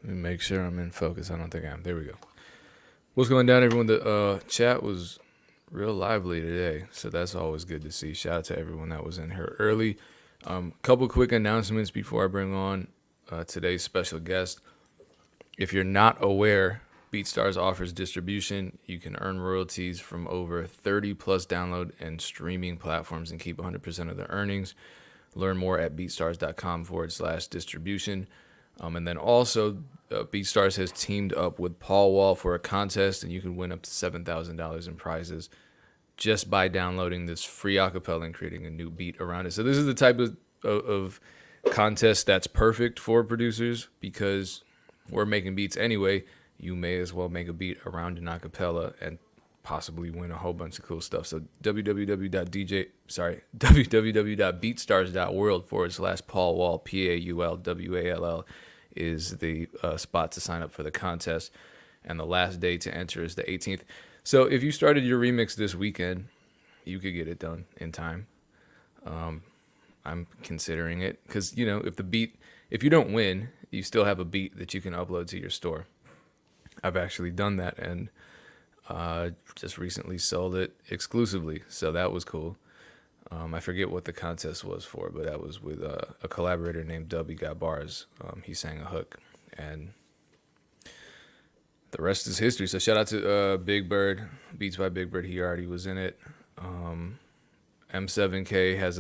Let me make sure I'm in focus. I don't think I am. There we go. What's going down, everyone? The chat was real lively today, so that's always good to see. Shout out to everyone that was in here early. Couple quick announcements before I bring on today's special guest. If you're not aware, BeatStars offers distribution. You can earn royalties from over 30 plus download and streaming platforms and keep 100% of the earnings. Learn more at beatstars.com/distribution. And then also, BeatStars has teamed up with Paul Wall for a contest, and you can win up to $7,000 in prizes just by downloading this free acapella and creating a new beat around it. So this is the type of contest that's perfect for producers because we're making beats anyway. You may as well make a beat around an acapella and possibly win a whole bunch of cool stuff. So www.beatstars.world/Paul Wall, PAULWALL is the spot to sign up for the contest. And the last day to enter is the 18th. So if you started your remix this weekend, you could get it done in time. I'm considering it because, you know, if you don't win, you still have a beat that you can upload to your store. I've actually done that and just recently sold it exclusively. So that was cool. I forget what the contest was for, but that was with a collaborator named Dubby Got Bars. He sang a hook, and the rest is history. So shout out to Big Bird, Beats by Big Bird. He already was in it. M7K has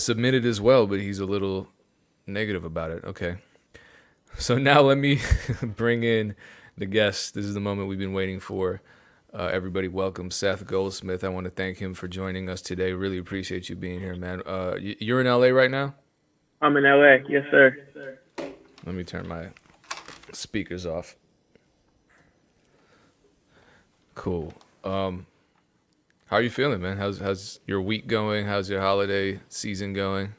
submitted as well, but he's a little negative about it. Okay. So now let me bring in the guest. This is the moment we've been waiting for. Everybody welcome Seth Goldsmith. I want to thank him for joining us today. Really appreciate you being here, man. You're in LA right now? I'm in LA. Yes, sir. Let me turn my speakers off. Cool. How are you feeling, man? How's your week going? How's your holiday season going?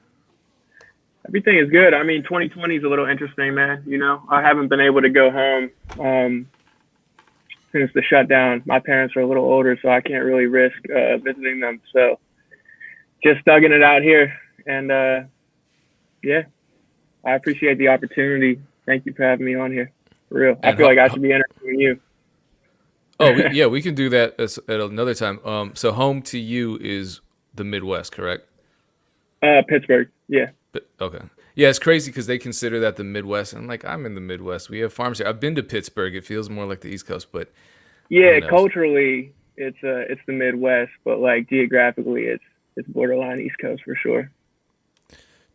Everything is good. I mean, 2020 is a little interesting, man. You know, I haven't been able to go home since the shutdown. My parents are a little older, so I can't really risk visiting them. So just thugging it out here. And yeah, I appreciate the opportunity. Thank you for having me on here. For real. I feel like I should be interviewing you. Oh, yeah, we can do that at another time. So home to you is the Midwest, correct? Pittsburgh. Yeah. Okay. Yeah, it's crazy because they consider that the Midwest. And I'm like, I'm in the Midwest. We have farms here. I've been to Pittsburgh. It feels more like the East Coast, but yeah, culturally it's the Midwest, but like geographically it's borderline East Coast for sure.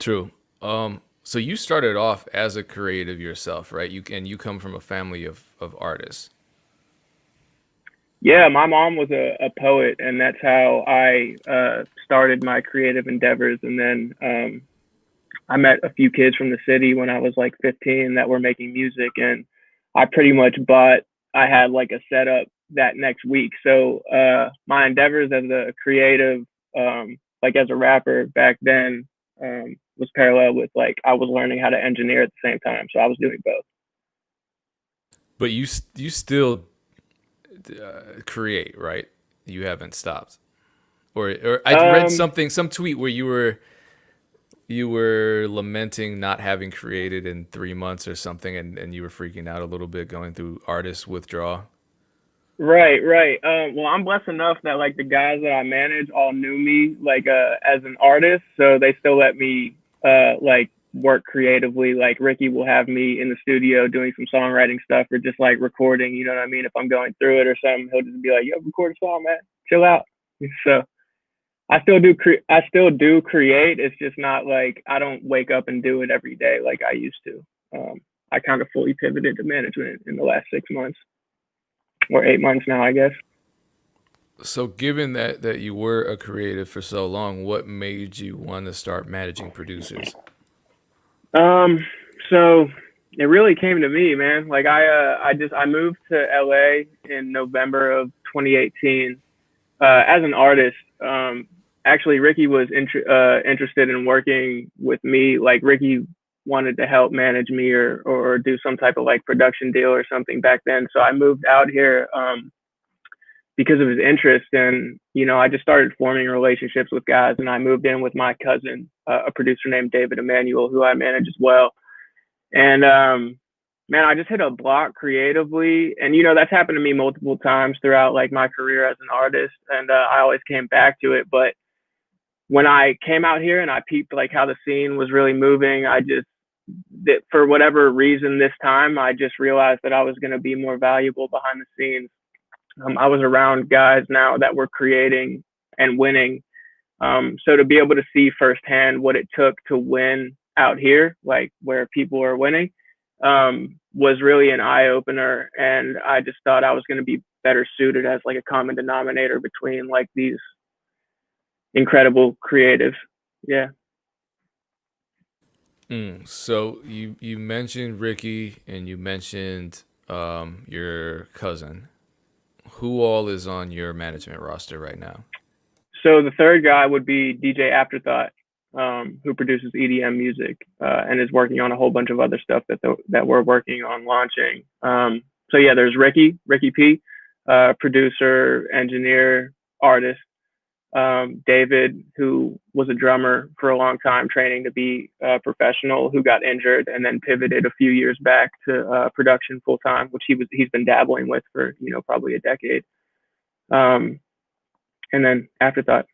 True. So you started off as a creative yourself, right? You come from a family of artists. Yeah, my mom was a poet, and that's how I started my creative endeavors. And then I met a few kids from the city when I was like 15 that were making music, and I pretty much I had like a setup that next week. So my endeavors as a creative, like as a rapper back then, was parallel with like I was learning how to engineer at the same time. So I was doing both. But you still create, right? You haven't stopped. Or I read some tweet where you were lamenting not having created in 3 months or something, and you were freaking out a little bit going through artist withdrawal. Right. Well, I'm blessed enough that like the guys that I manage all knew me like as an artist, so they still let me like work creatively. Like Ricky will have me in the studio doing some songwriting stuff or just like recording. You know what I mean? If I'm going through it or something, he'll just be like, "Yo, record a song, man. Chill out." So I still do create. It's just not like I don't wake up and do it every day like I used to. I kind of fully pivoted to management in the last 6 months or 8 months now, I guess. So given that you were a creative for so long, what made you want to start managing producers? So it really came to me, man. Like I moved to LA in November of 2018 as an artist. Actually, Ricky was interested in working with me. Like Ricky wanted to help manage me or do some type of like production deal or something back then. So I moved out here because of his interest, and you know I just started forming relationships with guys, and I moved in with my cousin, a producer named David Emanuel, who I manage as well. And man, I just hit a block creatively, and that's happened to me multiple times throughout like my career as an artist, and I always came back to it. But when I came out here and I peeped like how the scene was really moving, I just that for whatever reason this time I just realized that I was going to be more valuable behind the scenes. I was around guys now that were creating and winning. So to be able to see firsthand what it took to win out here, like where people are winning, was really an eye opener. And I just thought I was going to be better suited as like a common denominator between like these incredible creatives. Yeah. So you mentioned Ricky and you mentioned your cousin. Who all is on your management roster right now? So the third guy would be DJ Afterthought, who produces EDM music and is working on a whole bunch of other stuff that we're working on launching. So yeah, there's Ricky P, producer, engineer, artist. David, who was a drummer for a long time, training to be a professional, who got injured and then pivoted a few years back to production full time, which he's been dabbling with for probably a decade. Um, and then Afterthought,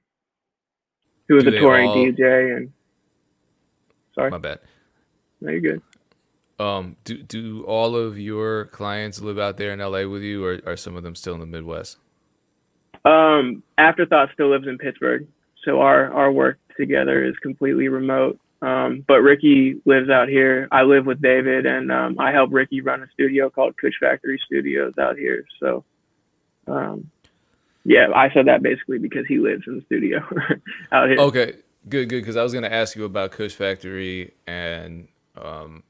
who was Do a they touring all? DJ and sorry, My bad. no, you're good. Do all of your clients live out there in LA with you, or are some of them still in the Midwest? Afterthought still lives in Pittsburgh, so our work together is completely remote. But Ricky lives out here. I live with David, and I help Ricky run a studio called Kush Factory Studios out here. So, yeah, I said that basically because he lives in the studio out here. Okay, good, good. Because I was going to ask you about Kush Factory, and I'm.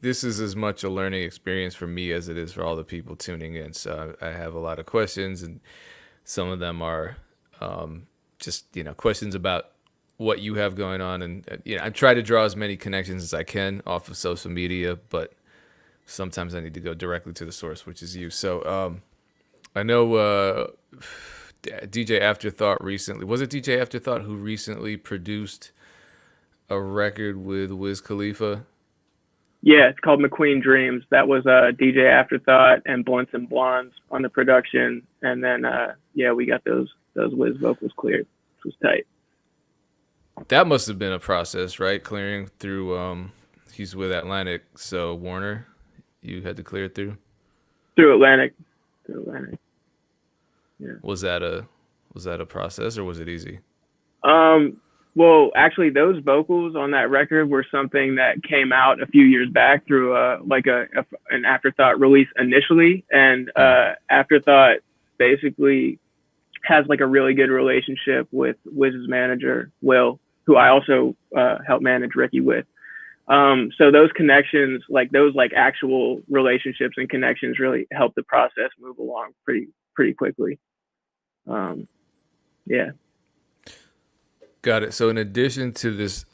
This is as much a learning experience for me as it is for all the people tuning in. So I have a lot of questions, and some of them are just questions about what you have going on, and I try to draw as many connections as I can off of social media, but sometimes I need to go directly to the source, which is you. So I know DJ Afterthought recently. Was it DJ Afterthought who recently produced a record with Wiz Khalifa? Yeah, it's called McQueen Dreams. That was DJ Afterthought and Blunts and Blondes on the production, and then yeah, we got those Wiz vocals cleared, which was tight. That must have been a process, right? Clearing through. He's with Atlantic, so Warner, you had to clear it through. Through Atlantic. Yeah. Was that a process, or was it easy? Well, actually, those vocals on that record were something that came out a few years back through an Afterthought release initially, and Afterthought basically has like a really good relationship with Wiz's manager Will, who I also help manage Ricky with. So those connections, like those like actual relationships and connections, really help the process move along pretty quickly. Yeah. Got it. So in addition to this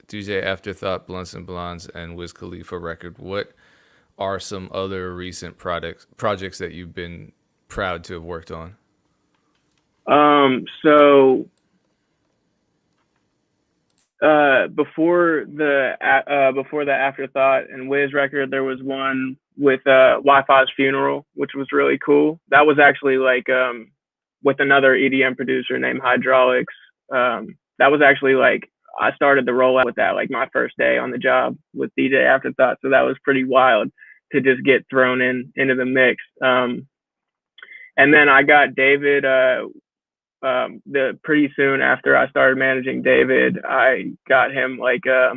DJ Afterthought, Blunts and Blondes, and Wiz Khalifa record, what are some other recent projects that you've been proud to have worked on? So before the Afterthought and Wiz record, there was one with Wi-Fi's Funeral, which was really cool. That was actually like with another EDM producer named Hydraulics. That was actually like I started the rollout with that like my first day on the job with DJ Afterthought, so that was pretty wild to just get thrown into the mix. And then I got David. The pretty soon after I started managing David, I got him like a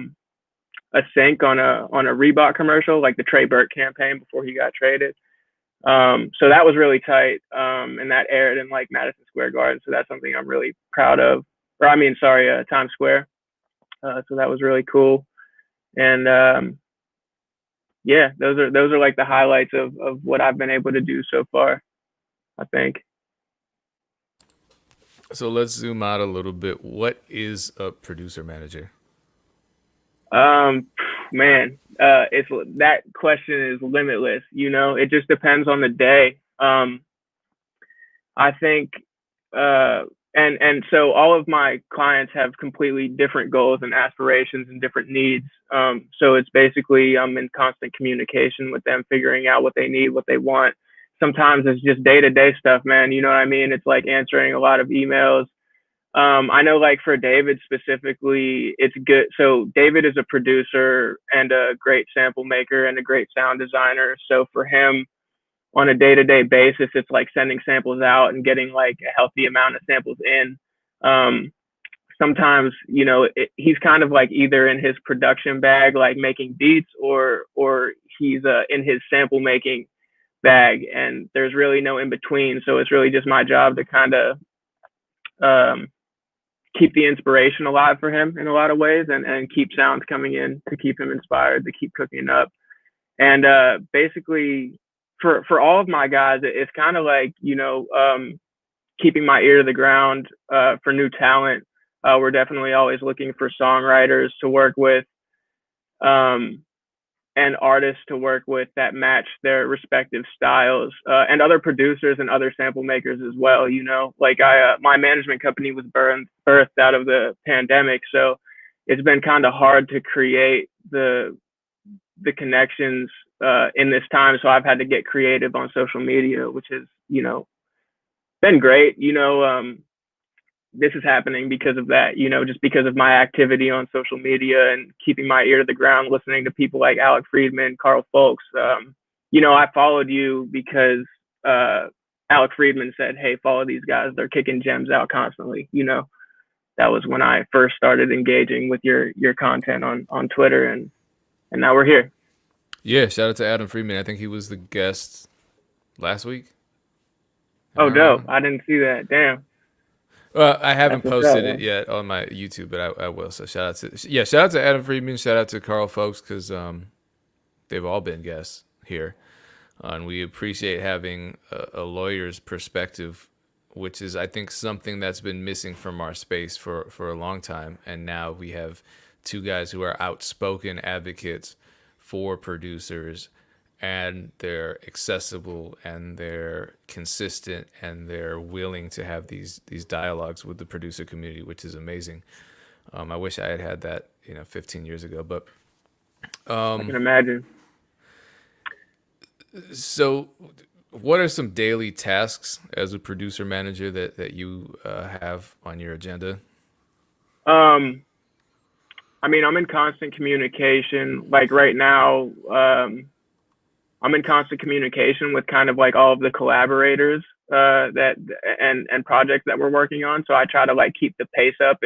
sync on a Reebok commercial, like the Trey Burke campaign before he got traded. So that was really tight, and that aired in like Madison Square Garden. So that's something I'm really proud of. Or I mean, sorry, Times Square. So that was really cool. And yeah, those are like the highlights of what I've been able to do so far, I think. So let's zoom out a little bit. What is a producer manager? Man, it's that question is limitless. It just depends on the day. I think and so all of my clients have completely different goals and aspirations and different needs. So it's basically I'm in constant communication with them, figuring out what they need, what they want. Sometimes it's just day to day stuff, man. You know what I mean? It's like answering a lot of emails. I know, like for David specifically, it's good. So David is a producer and a great sample maker and a great sound designer. So for him, on a day-to-day basis, it's like sending samples out and getting like a healthy amount of samples in. Um, Sometimes, he's kind of like either in his production bag, like making beats, or he's in his sample making bag, and there's really no in between. So it's really just my job to kind of um, keep the inspiration alive for him in a lot of ways, and keep sounds coming in to keep him inspired, to keep cooking up. And basically, for all of my guys, it's kind of like keeping my ear to the ground for new talent. We're definitely always looking for songwriters to work with, um, and artists to work with that match their respective styles, and other producers and other sample makers as well. Like my management company was birthed out of the pandemic, so it's been kind of hard to create the connections in this time. So I've had to get creative on social media, which has, been great. This is happening because of that, just because of my activity on social media and keeping my ear to the ground, listening to people like Alec Friedman, Carl Folks. I followed you because Alec Friedman said, "Hey, follow these guys. They're kicking gems out constantly." That was when I first started engaging with your content on Twitter, and now we're here. Yeah, shout out to Adam Friedman. I think he was the guest last week. Am Oh, I dope. wrong? I didn't see that. Damn. Well, I haven't That's what's up, posted it man. yet on my YouTube, but I will. So shout out to Adam Friedman. Shout out to Carl Folks because they've all been guests here, and we appreciate having a lawyer's perspective, which is I think something that's been missing from our space for a long time. And now we have two guys who are outspoken advocates for producers, and they're accessible and they're consistent and they're willing to have these dialogues with the producer community, which is amazing. I wish I had that 15 years ago. But I can imagine. so, what are some daily tasks as a producer manager that you have on your agenda? Um, I mean, I'm in constant communication. Like right now, I'm in constant communication with kind of like all of the collaborators that and projects that we're working on. So I try to like keep the pace up.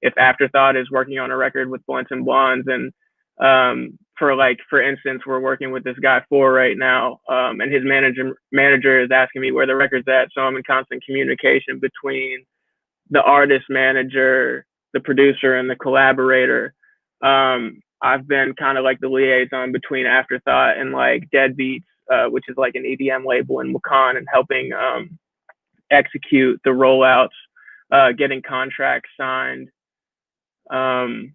If Afterthought is working on a record with Blunts and Blondes, and for instance, we're working with this guy For right now, and his manager is asking me where the record's at. So I'm in constant communication between the artist manager, the producer, and the collaborator. I've been kind of like the liaison between Afterthought and like Deadbeats, which is like an EDM label in Wakan, and helping execute the rollouts, getting contracts signed, um,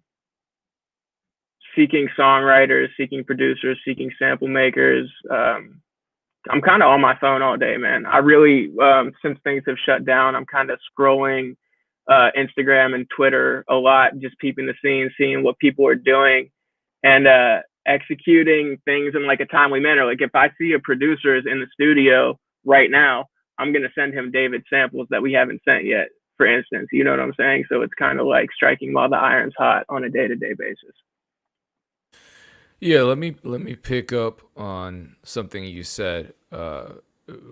seeking songwriters, seeking producers, seeking sample makers. I'm kind of on my phone all day, man. I really, since things have shut down, I'm kind of scrolling Instagram and Twitter a lot, just peeping the scene, seeing what people are doing, and executing things in like a timely manner. Like if I see a producer is in the studio right now, I'm gonna send him David samples that we haven't sent yet, for instance. You know what I'm saying? So it's kind of like striking while the iron's hot on a day-to-day basis. Yeah, let me pick up on something you said,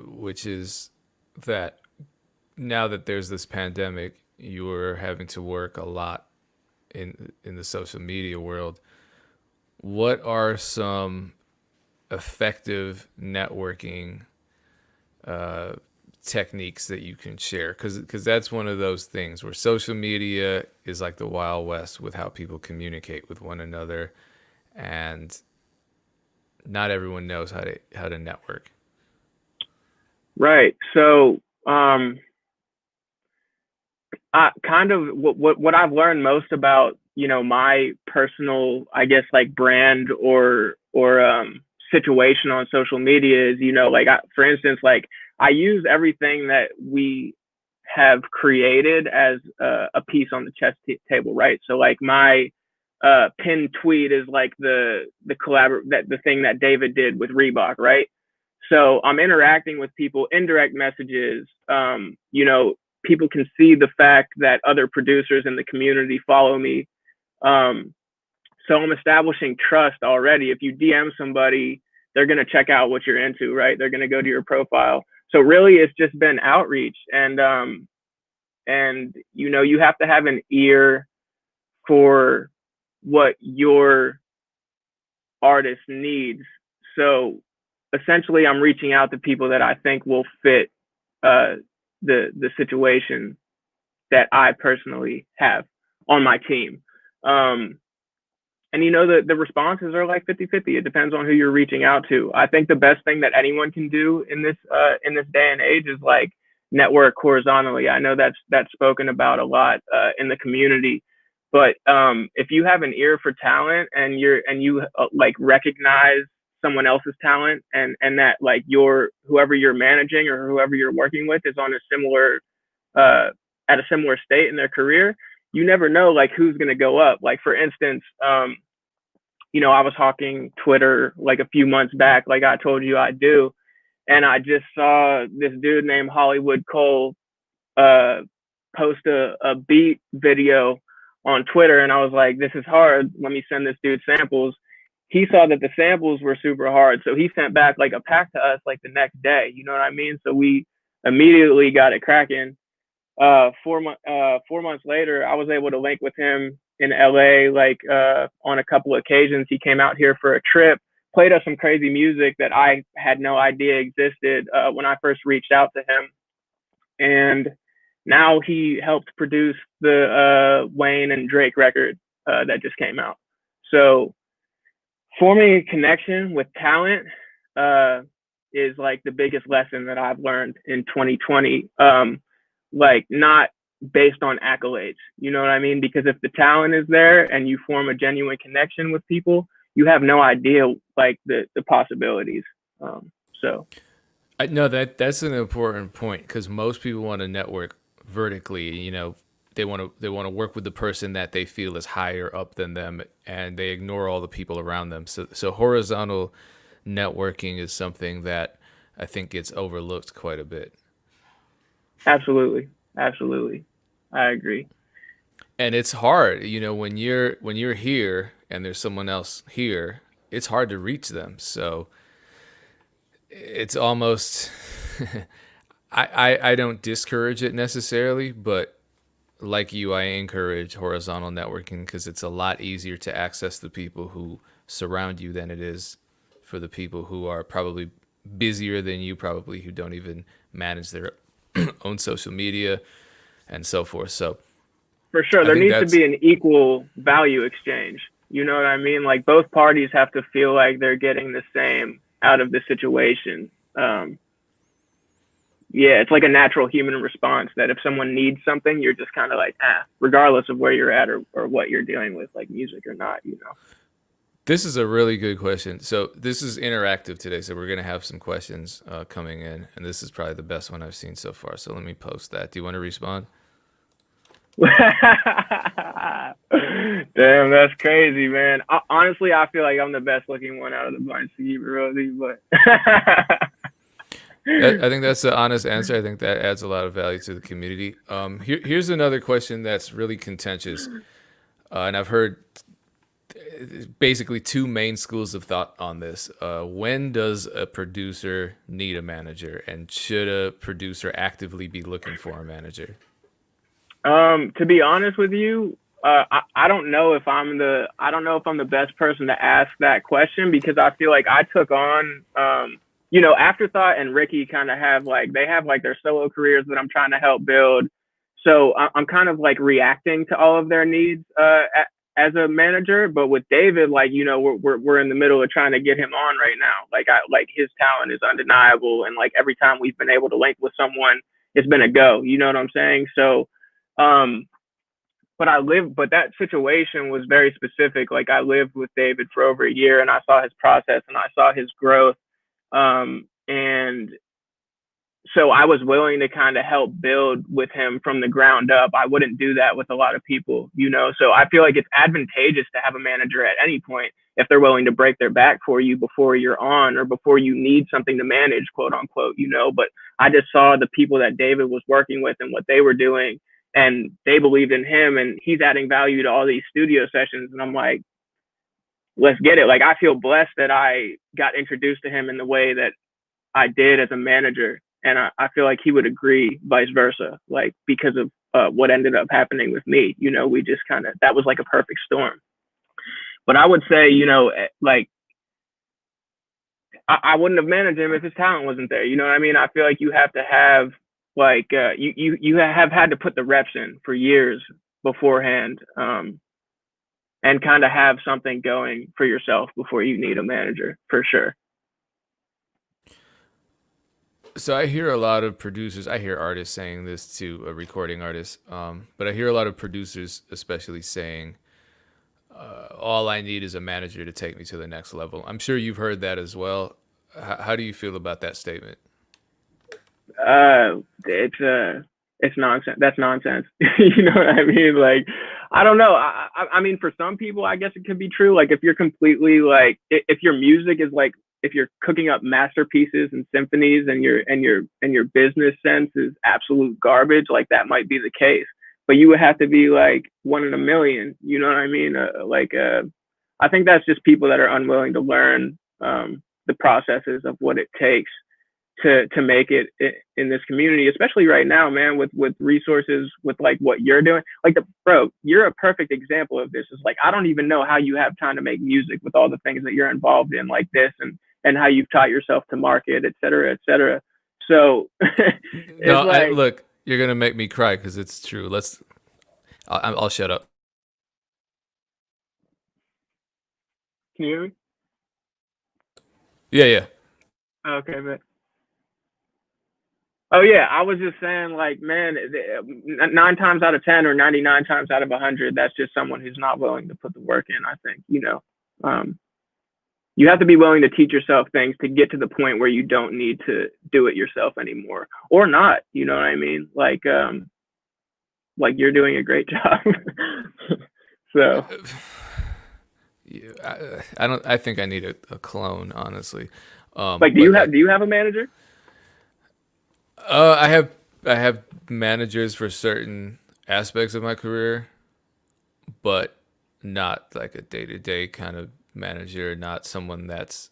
which is that now that there's this pandemic, you are having to work a lot in the social media world. What are some effective networking techniques that you can share? Because that's one of those things where social media is like the Wild West with how people communicate with one another, and not everyone knows how to network. Right. So, I kind of what I've learned most about my personal, I guess, like brand or situation on social media is, like for instance, like I use everything that we have created as a piece on the chess table, right? So like my pinned tweet is like the thing that David did with Reebok, right? So I'm interacting with people, indirect messages. People can see the fact that other producers in the community follow me. So I'm establishing trust already. If you DM somebody, they're going to check out what you're into, right? They're going to go to your profile. So really, it's just been outreach, and you have to have an ear for what your artist needs. So essentially, I'm reaching out to people that I think will fit the situation that I personally have on my team. And the responses are like 50-50. It depends on who you're reaching out to. I think the best thing that anyone can do in this day and age is like network horizontally. I know that's spoken about a lot in the community, but if you have an ear for talent and you like recognize someone else's talent, and that like whoever you're managing or whoever you're working with is on a similar at a similar state in their career, you never know like who's going to go up. Like for instance, I was hawking Twitter like a few months back, like I told you I do, and I just saw this dude named Hollywood Cole post a beat video on Twitter, and I was like, this is hard. Let me send this dude samples. He saw that the samples were super hard, so he sent back like a pack to us like the next day. You know what I mean? So we immediately got it cracking. 4 months later, I was able to link with him in LA, like on a couple of occasions. He came out here for a trip, played us some crazy music that I had no idea existed when I first reached out to him. And now he helped produce the Wayne and Drake record that just came out. So forming a connection with talent is like the biggest lesson that I've learned in 2020. Like not based on accolades, you know what I mean? Because if the talent is there and you form a genuine connection with people, you have no idea like the possibilities. So I know that's an important point, because most people want to network vertically. They want to work with the person that they feel is higher up than them, and they ignore all the people around them. So horizontal networking is something that I think gets overlooked quite a bit. Absolutely, I agree. And it's hard, when you're here and there's someone else here, it's hard to reach them. So it's almost I don't discourage it necessarily, but like you, I encourage horizontal networking because it's a lot easier to access the people who surround you than it is for the people who are probably busier than you, probably who don't even manage their own social media and so forth. So for sure, there needs to be an equal value exchange. You know what I mean? Like both parties have to feel like they're getting the same out of the situation. It's like a natural human response that if someone needs something, you're just kind of like, regardless of where you're at or what you're dealing with, like music or not, This is a really good question. So this is interactive today, so we're going to have some questions coming in, and this is probably the best one I've seen so far. So let me post that. Do you want to respond? Damn, that's crazy, man. Honestly, I feel like I'm the best looking one out of the bunch, to keep it real, but I think that's the honest answer. I think that adds a lot of value to the community. Here's another question that's really contentious, and I've heard basically two main schools of thought on this. When does a producer need a manager, and should a producer actively be looking for a manager? To be honest with you, I don't know if I'm the best person to ask that question, because I feel like I took on Afterthought and Ricky kind of have their solo careers that I'm trying to help build. So I'm kind of like reacting to all of their needs as a manager. But with David, we're in the middle of trying to get him on right now. Like his talent is undeniable, and like every time we've been able to link with someone, it's been a go. You know what I'm saying? So, but that situation was very specific. Like I lived with David for over a year, and I saw his process and I saw his growth. And so I was willing to kind of help build with him from the ground up. I wouldn't do that with a lot of people, you know. So I feel like it's advantageous to have a manager at any point if they're willing to break their back for you before you're on or before you need something to manage, quote unquote, you know. But I just saw the people that David was working with and what they were doing, and they believed in him, and he's adding value to all these studio sessions. And I'm like, let's get it. Like, I feel blessed that I got introduced to him in the way that I did as a manager. And I feel like he would agree, vice versa, like because of what ended up happening with me. You know, we just kind of, that was like a perfect storm. But I would say, you know, like, I wouldn't have managed him if his talent wasn't there. You know what I mean? I feel like you have to have, like, you have had to put the reps in for years beforehand, and kind of have something going for yourself before you need a manager, for sure. So I hear a lot of producers, I hear artists saying this to a recording artist, but I hear a lot of producers especially saying, all I need is a manager to take me to the next level. I'm sure you've heard that as well. How do you feel about that statement? It's nonsense. That's nonsense. You know what I mean? Like, I don't know. I mean, for some people, I guess it could be true. Like, if you're completely like, if your music is like, if you're cooking up masterpieces and symphonies, and your business sense is absolute garbage, like that might be the case. But you would have to be like one in a million. You know what I mean? I think that's just people that are unwilling to learn the processes of what it takes to make it in this community, especially right now, man, with resources, with like what you're doing. Like, bro, you're a perfect example of this. It's like, I don't even know how you have time to make music with all the things that you're involved in, like this, and how you've taught yourself to market, et cetera, et cetera. So it's No, like, look, you're gonna make me cry because it's true. I'll shut up. can you hear me? Yeah, yeah. Okay, man. Oh yeah, I was just saying, like, man, 9 times out of 10 or 99 times out of 100, that's just someone who's not willing to put the work in. I think, you know, you have to be willing to teach yourself things to get to the point where you don't need to do it yourself anymore, or not. You know what I mean? Like you're doing a great job. So Yeah, I don't. I think I need a clone, honestly. like, But do you have a manager? I have managers for certain aspects of my career, but not like a day to day kind of manager. Not someone that's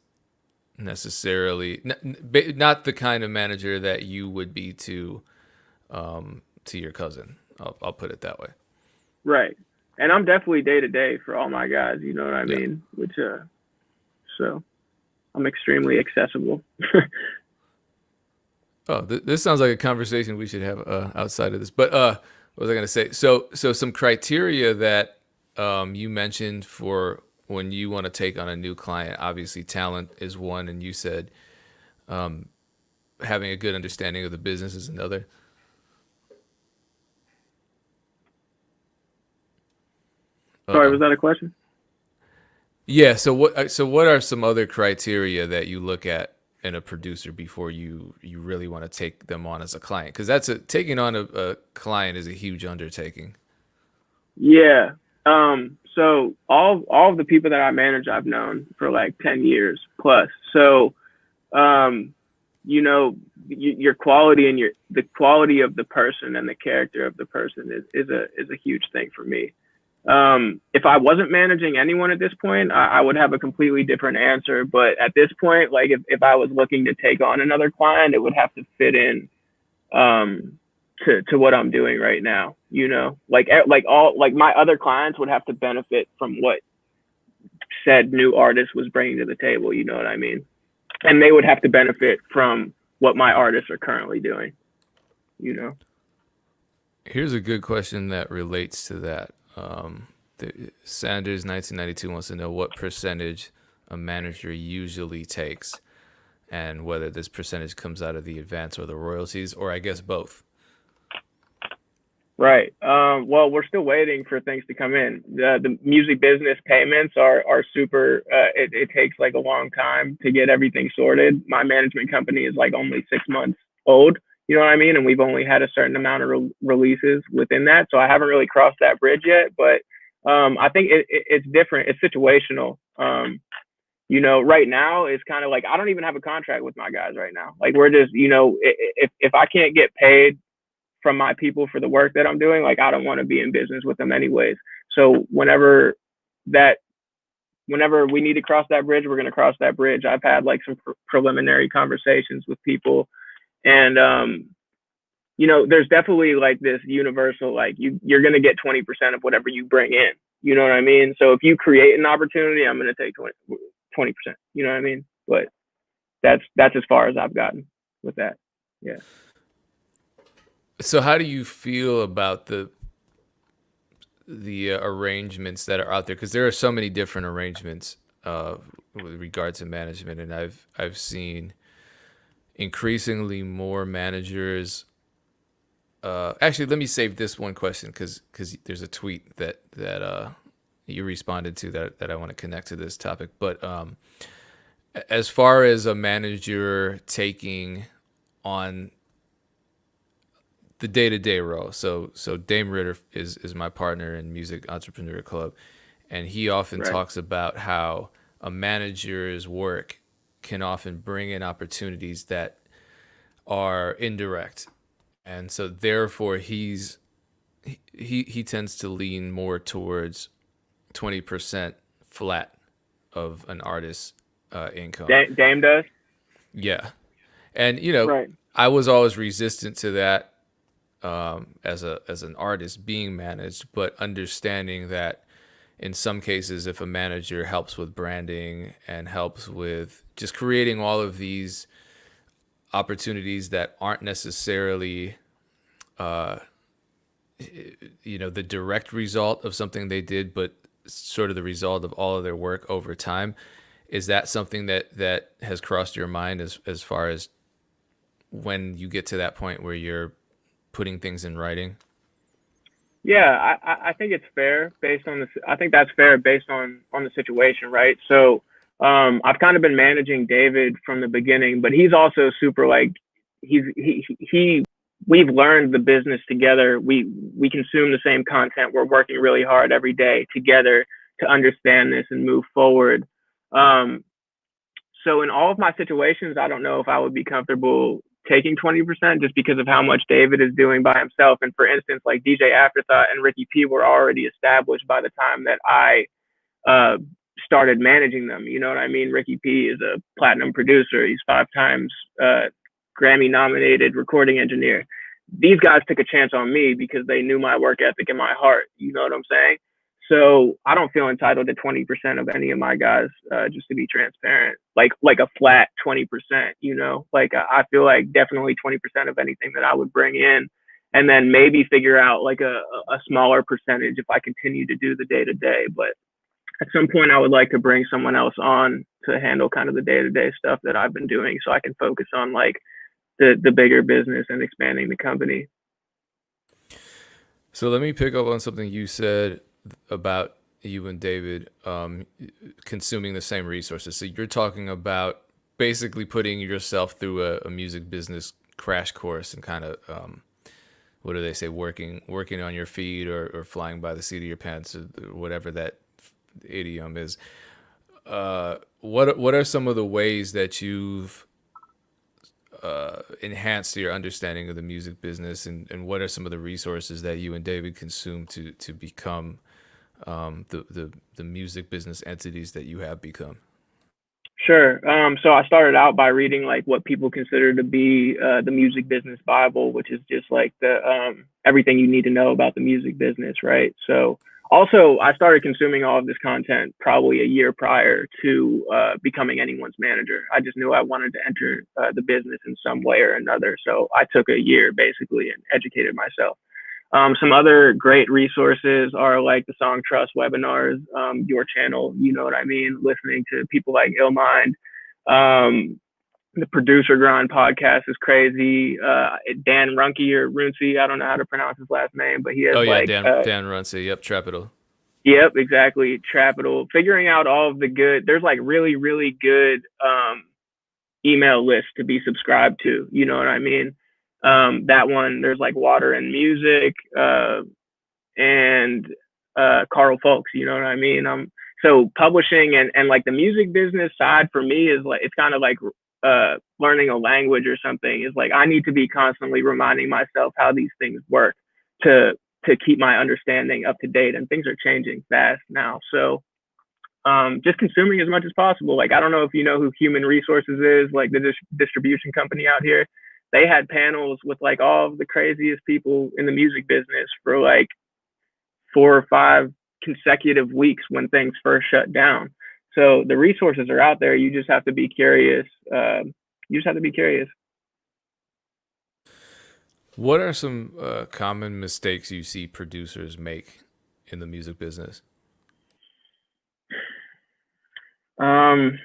necessarily not the kind of manager that you would be to your cousin. I'll put it that way. Right. And I'm definitely day to day for all my guys. You know what I Yeah. mean? Which so I'm extremely accessible. Oh, this sounds like a conversation we should have outside of this. But what was I going to say? So some criteria that you mentioned for when you want to take on a new client. Obviously, talent is one, and you said having a good understanding of the business is another. Sorry, was Uh-oh. that a question? Yeah. So what are some other criteria that you look at in a producer before you really want to take them on as a client? Because taking on a client is a huge undertaking. Yeah. So all of the people that I manage, I've known for like 10 years plus. So, um, you know, your quality and the quality of the person and the character of the person is a huge thing for me. If I wasn't managing anyone at this point, I would have a completely different answer. But at this point, like, if I was looking to take on another client, it would have to fit in um, to what I'm doing right now. You know, like my other clients would have to benefit from what said new artist was bringing to the table. You know what I mean? And they would have to benefit from what my artists are currently doing. You know? Here's a good question that relates to that. Sanders 1992 wants to know what percentage a manager usually takes, and whether this percentage comes out of the advance or the royalties, or I guess both. Right. Well, we're still waiting for things to come in. The music business payments are super. It takes like a long time to get everything sorted. My management company is like only 6 months old, You know what I mean? And we've only had a certain amount of releases within that, so I haven't really crossed that bridge yet. But I think it's different. It's situational. Right now it's kind of like I don't even have a contract with my guys right now. Like we're just, if I can't get paid from my people for the work that I'm doing, like I don't want to be in business with them anyways. So that whenever we need to cross that bridge, we're going to cross that bridge. I've had like some preliminary conversations with people, and there's definitely like this universal, like you're going to get 20% of whatever you bring in. You know what I mean? So if you create an opportunity, I'm going to take 20%. You know what I mean? But that's as far as I've gotten with that. Yeah. So how do you feel about the arrangements that are out there? Because there are so many different arrangements with regard to management, and I've seen increasingly more managers. Actually, let me save this one question because there's a tweet that you responded to that I want to connect to this topic. But as far as a manager taking on the day-to-day role, so Dame Ritter is my partner in Music Entrepreneur Club, and he often talks about how a manager's work can often bring in opportunities that are indirect, and so therefore he tends to lean more towards 20% flat of an artist's income. Dame does. Yeah, and Right. I was always resistant to that as an artist being managed, but understanding that in some cases, if a manager helps with branding and helps with just creating all of these opportunities that aren't necessarily the direct result of something they did, but sort of the result of all of their work over time, is that something that has crossed your mind as far as when you get to that point where you're putting things in writing? Yeah, I think it's fair based on this. I think that's fair based on the situation, right? So I've kind of been managing David from the beginning, but he's also super like he we've learned the business together. We consume the same content. We're working really hard every day together to understand this and move forward. So in all of my situations, I don't know if I would be comfortable taking 20% just because of how much David is doing by himself. And for instance, like DJ Afterthought and Ricky P were already established by the time that I started managing them. You know what I mean? Ricky P is a platinum producer. He's 5 times Grammy nominated recording engineer. These guys took a chance on me because they knew my work ethic and my heart. You know what I'm saying? So I don't feel entitled to 20% of any of my guys, just to be transparent, like a flat 20%, like I feel like definitely 20% of anything that I would bring in, and then maybe figure out like a smaller percentage if I continue to do the day to day. But at some point I would like to bring someone else on to handle kind of the day to day stuff that I've been doing so I can focus on like the bigger business and expanding the company. So let me pick up on something you said about you and David consuming the same resources. So you're talking about basically putting yourself through a music business crash course and kind of what do they say, working on your feet or flying by the seat of your pants or whatever that idiom is. What are some of the ways that you've enhanced your understanding of the music business, and what are some of the resources that you and David consume to become the music business entities that you have become? Sure. So I started out by reading like what people consider to be the music business Bible, which is just like the everything you need to know about the music business, right? So also I started consuming all of this content probably a year prior to becoming anyone's manager. I just knew I wanted to enter the business in some way or another. So I took a year basically and educated myself. Some other great resources are like the Song Trust webinars, your channel, you know what I mean? Listening to people like Illmind. The Producer Grind podcast is crazy. Dan Runke or Runcie, I don't know how to pronounce his last name, but he has Dan Runcie, yep, Trapital. Yep, exactly, Trapital. Figuring out all of the good, there's like really, really good email lists to be subscribed to, you know what I mean? That one, there's like Water and Music, and Carl Folks. You know what I mean? So publishing and like the music business side for me is like, it's kind of like learning a language or something. Is like I need to be constantly reminding myself how these things work to keep my understanding up to date. And things are changing fast now. So just consuming as much as possible. Like I don't know if you know who Human Resources is, like the distribution company out here. They had panels with like all of the craziest people in the music business for like 4 or 5 consecutive weeks when things first shut down. So the resources are out there. You just have to be curious. You just have to be curious. What are some common mistakes you see producers make in the music business? Um,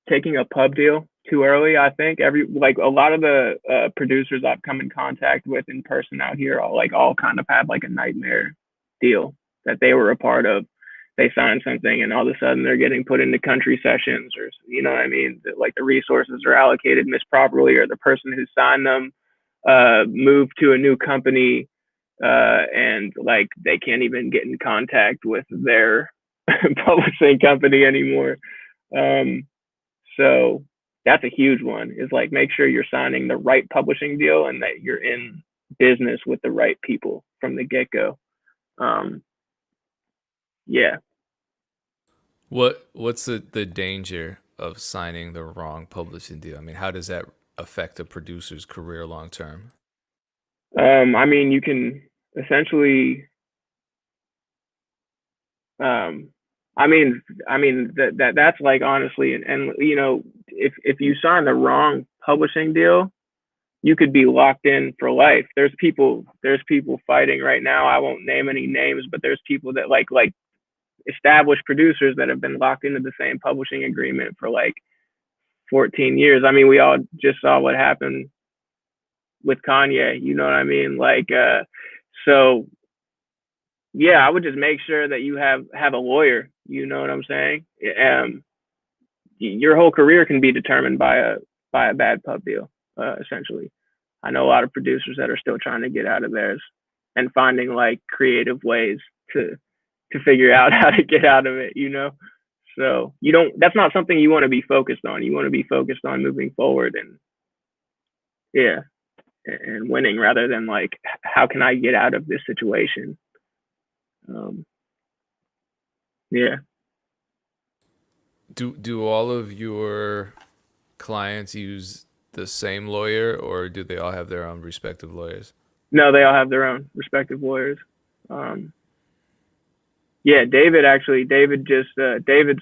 Taking a pub deal too early. I think a lot of the producers I've come in contact with in person out here all kind of had like a nightmare deal that they were a part of. They signed something and all of a sudden they're getting put into country sessions, or you know what I mean? Like the resources are allocated misproperly, or the person who signed them moved to a new company, and like they can't even get in contact with their publishing company anymore. Um, so that's a huge one. Is like make sure you're signing the right publishing deal and that you're in business with the right people from the get go. Um, yeah. What's the danger of signing the wrong publishing deal? I mean, how does that affect a producer's career long term? I mean, you can essentially. Um, that's like honestly, and you know, if you sign the wrong publishing deal, you could be locked in for life. There's people fighting right now. I won't name any names, but there's people that like established producers that have been locked into the same publishing agreement for like 14 years. I mean, we all just saw what happened with Kanye. You know what I mean? So yeah, I would just make sure that you have a lawyer. You know what I'm saying? Your whole career can be determined by a bad pub deal. Essentially, I know a lot of producers that are still trying to get out of theirs and finding like creative ways to figure out how to get out of it. You know, so you don't. That's not something you want to be focused on. You want to be focused on moving forward and yeah, and winning rather than like how can I get out of this situation. Um, yeah. Do all of your clients use the same lawyer, or do they all have their own respective lawyers? No, they all have their own respective lawyers. Um, yeah, David's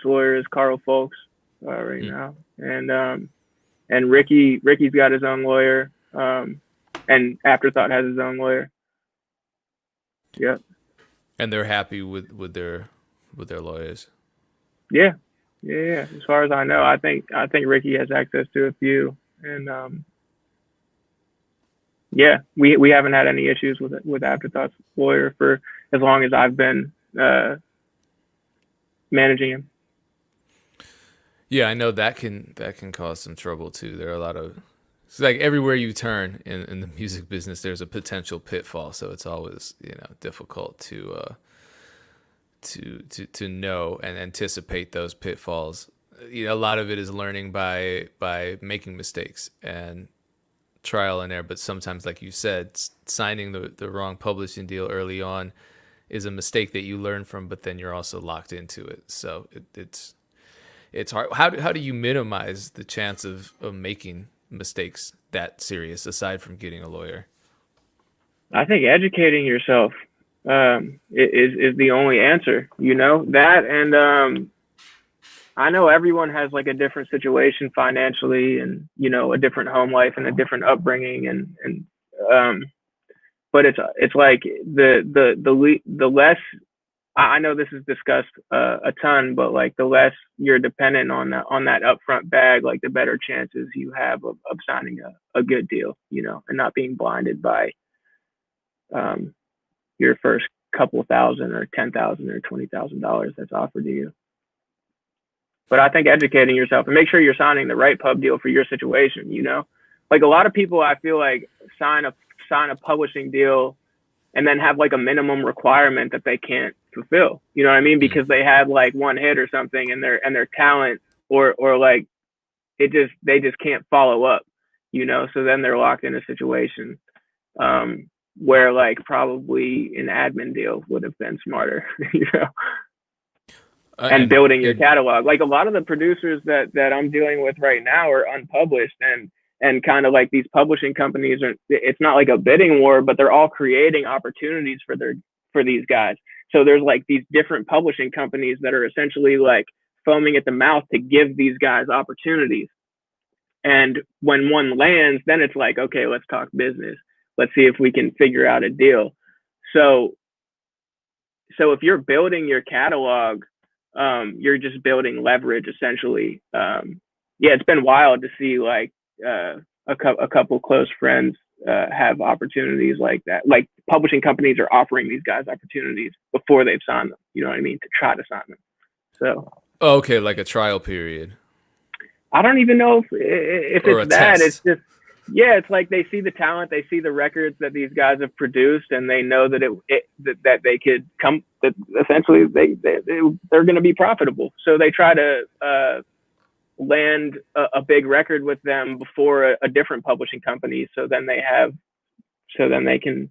lawyer is Carl Folks right Mm. now, and Ricky's got his own lawyer, and Afterthought has his own lawyer. Yep. And they're happy with their lawyers. Yeah, yeah. As far as I know, I think Ricky has access to a few, and yeah, we haven't had any issues with Afterthought's lawyer for as long as I've been managing him. Yeah, I know that can cause some trouble too. There are a lot of it's like everywhere you turn in the music business, there's a potential pitfall. So it's always difficult to know and anticipate those pitfalls. A lot of it is learning by making mistakes and trial and error. But sometimes, like you said, signing the wrong publishing deal early on is a mistake that you learn from, but then you're also locked into it. So it's hard. How do you minimize the chance of making mistakes that serious aside from getting a lawyer? I think educating yourself is the only answer. You know that, and I know everyone has like a different situation financially, and a different home life and a different upbringing, and um, but it's like the less I know this is discussed a ton, but like the less you're dependent on that upfront bag, like the better chances you have of signing a good deal, and not being blinded by um, your first couple thousand or 10,000 or $20,000 that's offered to you. But I think educating yourself and make sure you're signing the right pub deal for your situation, like a lot of people I feel like sign a publishing deal and then have like a minimum requirement that they can't fulfill. You know what I mean? Mm. Because they had like one hit or something and their talent or like they just can't follow up, you know? So then they're locked in a situation where like probably an admin deal would have been smarter, you know, and building your catalog. Like a lot of the producers that I'm dealing with right now are unpublished and kind of like these publishing companies are, it's not like a bidding war, but they're all creating opportunities for these guys. So there's like these different publishing companies that are essentially like foaming at the mouth to give these guys opportunities. And when one lands, then it's like, okay, let's talk business. Let's see if we can figure out a deal. So if you're building your catalog, you're just building leverage essentially. Yeah, it's been wild to see like a couple close friends have opportunities like that. Like publishing companies are offering these guys opportunities before they've signed them. You know what I mean? To try to sign them. So. Okay, like a trial period. I don't even know if or it's that. Test. It's just, yeah, it's like they see the talent, they see the records that these guys have produced, and they know that that they could come. That essentially they're going to be profitable. So they try to land a big record with them before a different publishing company. So then they can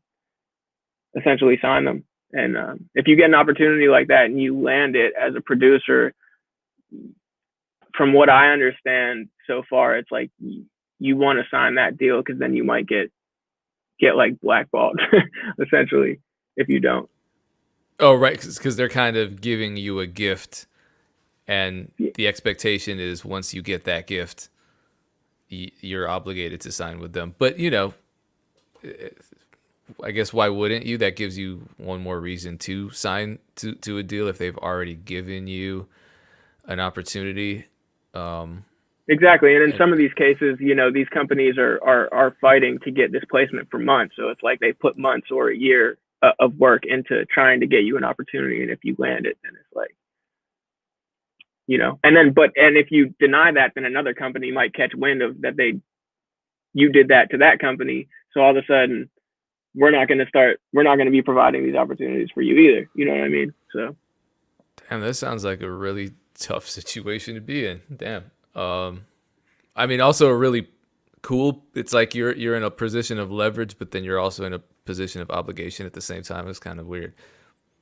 essentially sign them. And if you get an opportunity like that and you land it as a producer, from what I understand so far, it's like you want to sign that deal because then you might get like blackballed essentially if you don't. Oh, right, because they're kind of giving you a gift, and the expectation is once you get that gift, you're obligated to sign with them. But you know, I guess why wouldn't you? That gives you one more reason to sign to a deal if they've already given you an opportunity. Exactly, and in some of these cases, you know, these companies are fighting to get this placement for months. So it's like they put months or a year of work into trying to get you an opportunity, and if you land it, then it's like, you know, and if you deny that, then another company might catch wind of that you did that to that company. So all of a sudden, we're not going to be providing these opportunities for you either. You know what I mean? So. Damn, that sounds like a really tough situation to be in. Damn. I mean, also a really cool. It's like you're in a position of leverage, but then you're also in a position of obligation at the same time. It's kind of weird.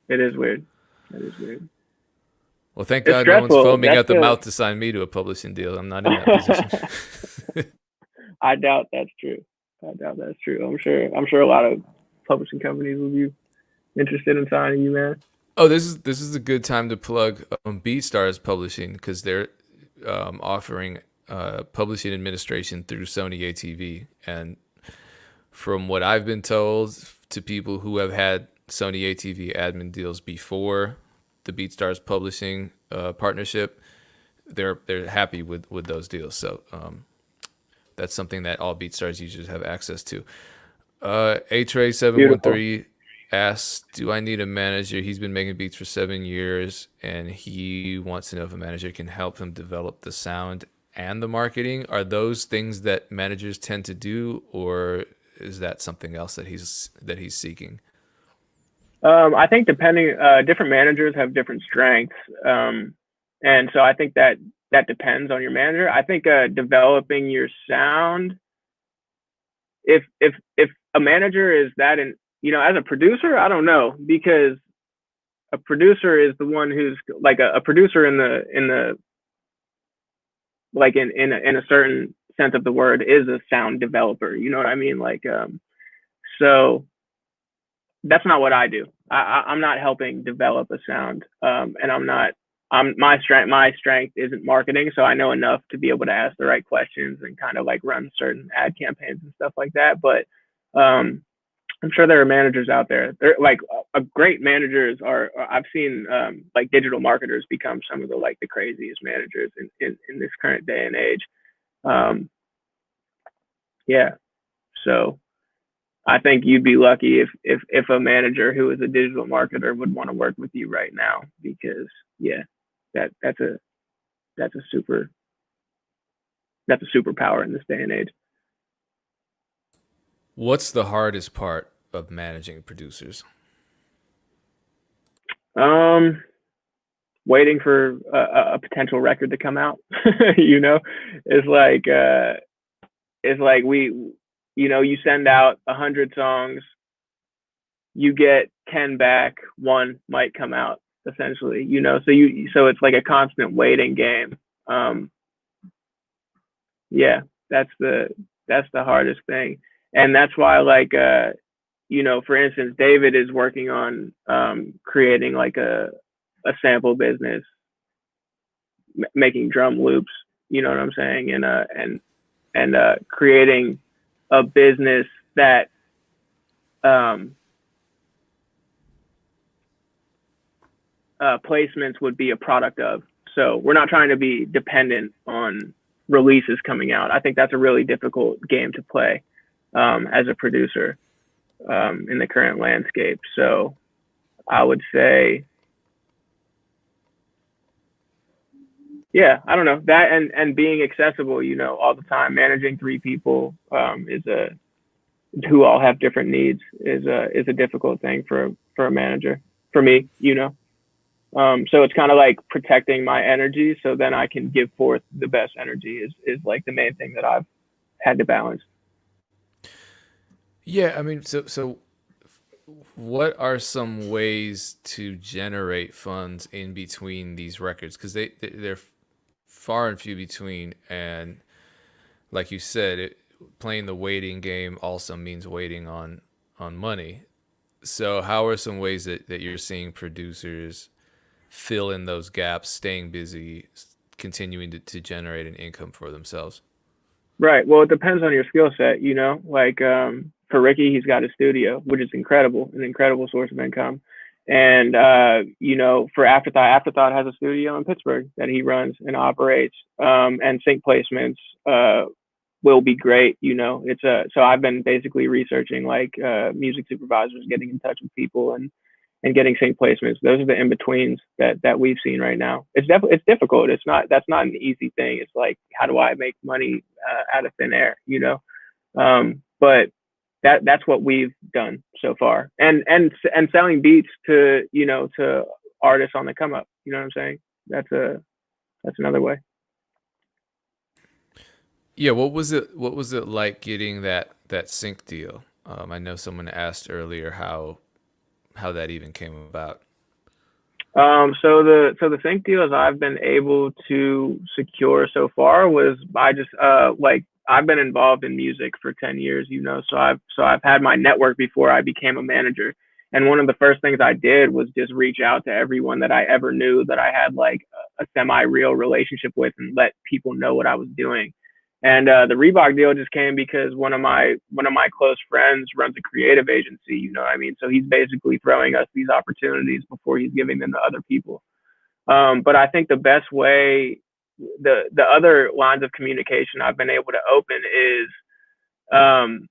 It is weird. That is weird. Well, thank God no one's foaming at the mouth to sign me to a publishing deal. I'm not in that position. I doubt that's true. I'm sure a lot of publishing companies will be interested in signing you, man. Oh, this is a good time to plug BeatStars Publishing because they're offering publishing administration through Sony ATV. And from what I've been told to people who have had Sony ATV admin deals before the BeatStars Publishing partnership, they're happy with those deals. So that's something that all BeatStars users have access to. A-Trey713 asks, do I need a manager? He's been making beats for 7 years, and he wants to know if a manager can help him develop the sound and the marketing. Are those things that managers tend to do, or is that something else that he's seeking? I think different managers have different strengths, and so I think that depends on your manager. I think developing your sound, if a manager is that in, you know, as a producer, I don't know, because a producer is the one who's like a producer in the like in a certain sense of the word is a sound developer. You know what I mean? Like, so that's not what I do. I'm not helping develop a sound, and my strength isn't marketing, so I know enough to be able to ask the right questions and kind of like run certain ad campaigns and stuff like that. But I'm sure there are managers out there. They're like great managers are. I've seen like digital marketers become some of the like the craziest managers in this current day and age. Yeah, so I think you'd be lucky if a manager who is a digital marketer would want to work with you right now, because yeah, that's a superpower in this day and age. What's the hardest part of managing producers? Um, Waiting for a potential record to come out. you know, it's like we, you send out 100 songs, you get 10 back, one might come out essentially. So it's like a constant waiting game. Um, yeah, that's the hardest thing, and that's why for instance, David is working on creating like a sample business, making drum loops. You know what I'm saying? And creating a business that um, placements would be a product of. So we're not trying to be dependent on releases coming out. I think that's a really difficult game to play as a producer in the current landscape. So I would say, yeah, I don't know that, and being accessible, all the time. Managing three people is a who all have different needs is a difficult thing for a manager. For me, so it's kind of like protecting my energy so then I can give forth the best energy is like the main thing that I've had to balance. Yeah, I mean, so what are some ways to generate funds in between these records? Because they're far and few between, and like you said, playing the waiting game also means waiting on money. So how are some ways that you're seeing producers fill in those gaps, staying busy, continuing to generate an income for themselves? Right. Well, it depends on your skill set, like for Ricky, he's got a studio, which is incredible, an incredible source of income. And for Afterthought has a studio in Pittsburgh that he runs and operates. And sync placements will be great. It's so I've been basically researching like music supervisors, getting in touch with people and getting sync placements. Those are the in betweens that we've seen right now. It's difficult. That's not an easy thing. It's like, how do I make money out of thin air? But that's what we've done so far, and selling beats to artists on the come up. You know what I'm saying? That's another way. Yeah, what was it like getting that sync deal? I know someone asked earlier how that even came about. So the sync deals I've been able to secure so far was I just like I've been involved in music for 10 years, so I've had my network before I became a manager. And one of the first things I did was just reach out to everyone that I ever knew that I had like a semi-real relationship with and let people know what I was doing. And the Reebok deal just came because one of my close friends runs a creative agency. You know what I mean? So he's basically throwing us these opportunities before he's giving them to other people. But I think the best way, the other lines of communication I've been able to open is, um,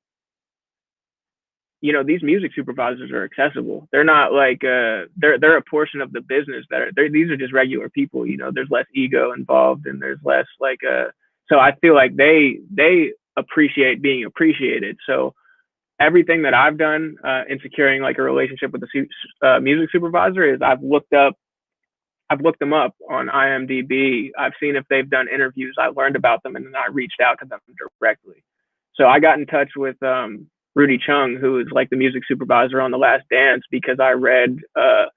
these music supervisors are accessible. They're not like they're a portion of the business these are just regular people. There's less ego involved and there's less like so I feel like they appreciate being appreciated. So everything that I've done in securing like a relationship with the music supervisor is I've looked them up on IMDb. I've seen if they've done interviews. I learned about them and then I reached out to them directly. So I got in touch with Rudy Chung, who is like the music supervisor on The Last Dance, because I read an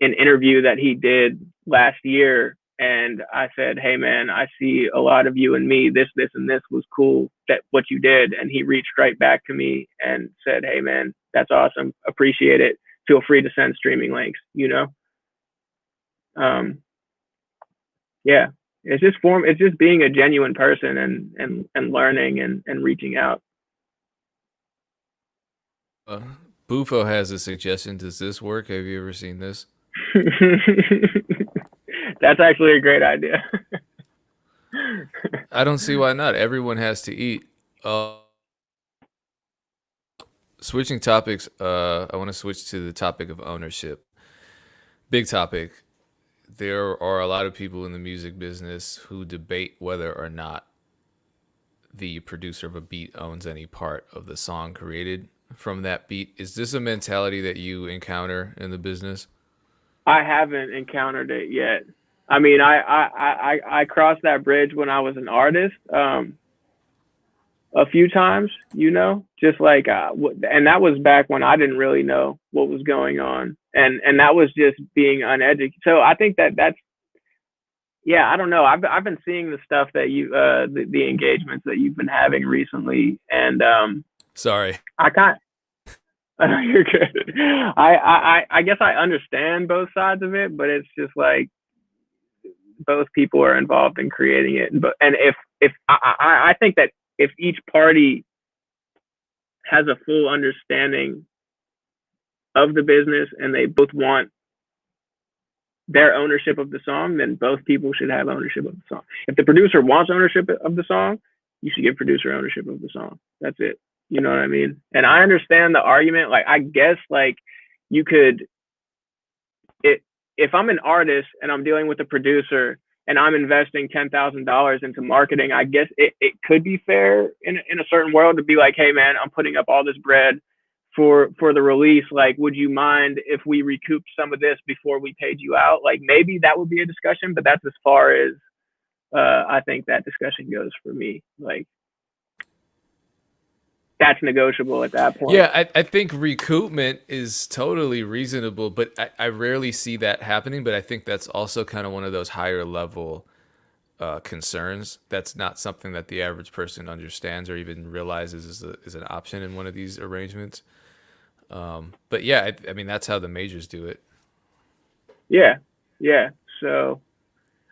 interview that he did last year. And I said, hey, man, I see a lot of you and me. This, and this was cool that what you did. And he reached right back to me and said, hey, man, that's awesome. Appreciate it. Feel free to send streaming links. Um, yeah, it's just being a genuine person and learning and reaching out. Uh, Bufo has a suggestion. Does this work? Have you ever seen this? That's actually a great idea. I don't see why not. Everyone has to eat. Switching topics, I want to switch to the topic of ownership. Big topic. There are a lot of people in the music business who debate whether or not the producer of a beat owns any part of the song created from that beat. Is this a mentality that you encounter in the business? I haven't encountered it yet. I mean, I crossed that bridge when I was an artist. A few times, just like, and that was back when I didn't really know what was going on, and that was just being uneducated. So I think that's, yeah, I don't know. I've been seeing the stuff that the engagements that you've been having recently, and Sorry. I can't. You're good. I guess I understand both sides of it, but it's just like both people are involved in creating it, and if I think that if each party has a full understanding of the business and they both want their ownership of the song, then both people should have ownership of the song. If the producer wants ownership of the song, you should give producer ownership of the song. That's it. You know what I mean? And I understand the argument. Like, I guess, like, you could, if I'm an artist and I'm dealing with a producer and I'm investing $10,000 into marketing, I guess it could be fair in a certain world to be like, hey man, I'm putting up all this bread for the release. Like, would you mind if we recouped some of this before we paid you out? Like, maybe that would be a discussion, but that's as far as I think that discussion goes for me. Like, that's negotiable at that point. Yeah, I think recoupment is totally reasonable, but I rarely see that happening. But I think that's also kind of one of those higher level concerns. That's not something that the average person understands or even realizes is an option in one of these arrangements. But yeah, I mean, that's how the majors do it. Yeah. So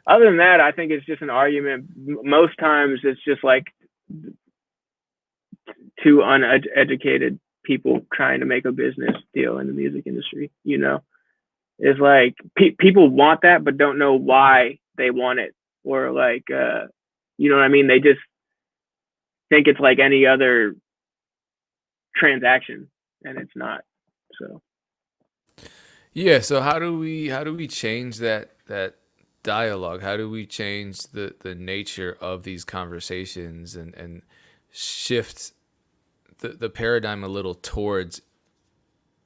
other than that, I think it's just an argument. Most times it's just like two uneducated people trying to make a business deal in the music industry. It's like people want that but don't know why they want it, or like, you know what I mean, they just think it's like any other transaction, and it's not. So Yeah, so how do we change that dialogue? How do we change the nature of these conversations and shift the paradigm a little towards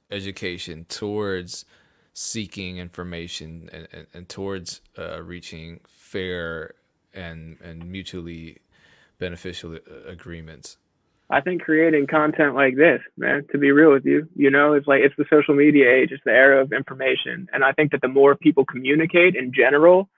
education, towards seeking information, and towards reaching fair and mutually beneficial agreements? I think creating content like this, man, to be real with you, it's like, it's the social media age, it's the era of information. And I think that the more people communicate in general,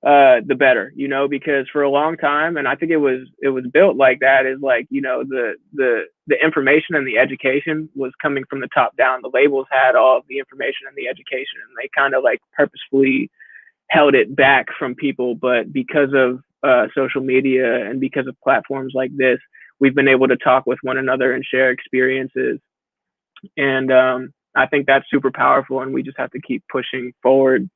the better, because for a long time, and I think it was built like that, is like, the information and the education was coming from the top down. The labels had all of the information and the education, and they kind of like purposefully held it back from people. But because of social media and because of platforms like this, we've been able to talk with one another and share experiences. And I think that's super powerful, and we just have to keep pushing forward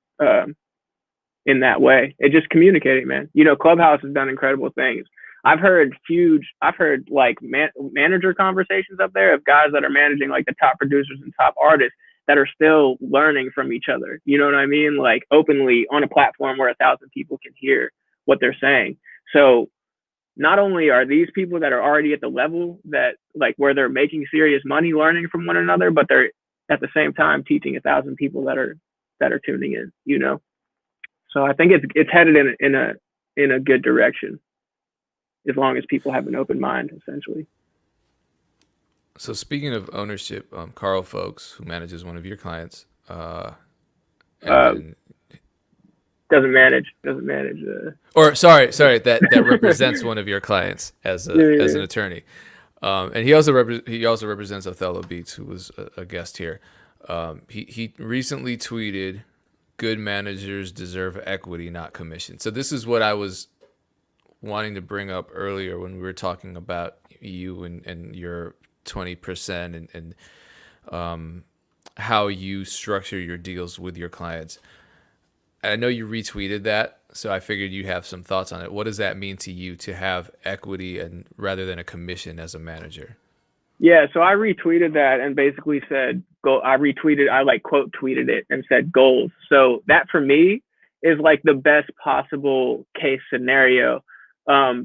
in that way. It just communicating, man. Clubhouse has done incredible things. I've heard like manager conversations up there of guys that are managing like the top producers and top artists that are still learning from each other. You know what I mean? Like, openly on a platform where 1,000 people can hear what they're saying. So not only are these people that are already at the level that, like, where they're making serious money learning from one another, but they're at the same time teaching 1,000 people that are tuning in, So I think it's headed in a good direction, as long as people have an open mind, essentially. So speaking of ownership, Carl Folks, who manages one of your clients, Doesn't manage. Or sorry, that represents one of your clients as an attorney, and he also represents Othello Beats, who was a guest here. He recently tweeted, "Good managers deserve equity, not commission." So this is what I was wanting to bring up earlier when we were talking about you and your 20% and how you structure your deals with your clients. I know you retweeted that, so I figured you have some thoughts on it. What does that mean to you to have equity and rather than a commission as a manager? Yeah, so I retweeted that and basically said, I like quote tweeted it and said goals. So that for me is like the best possible case scenario,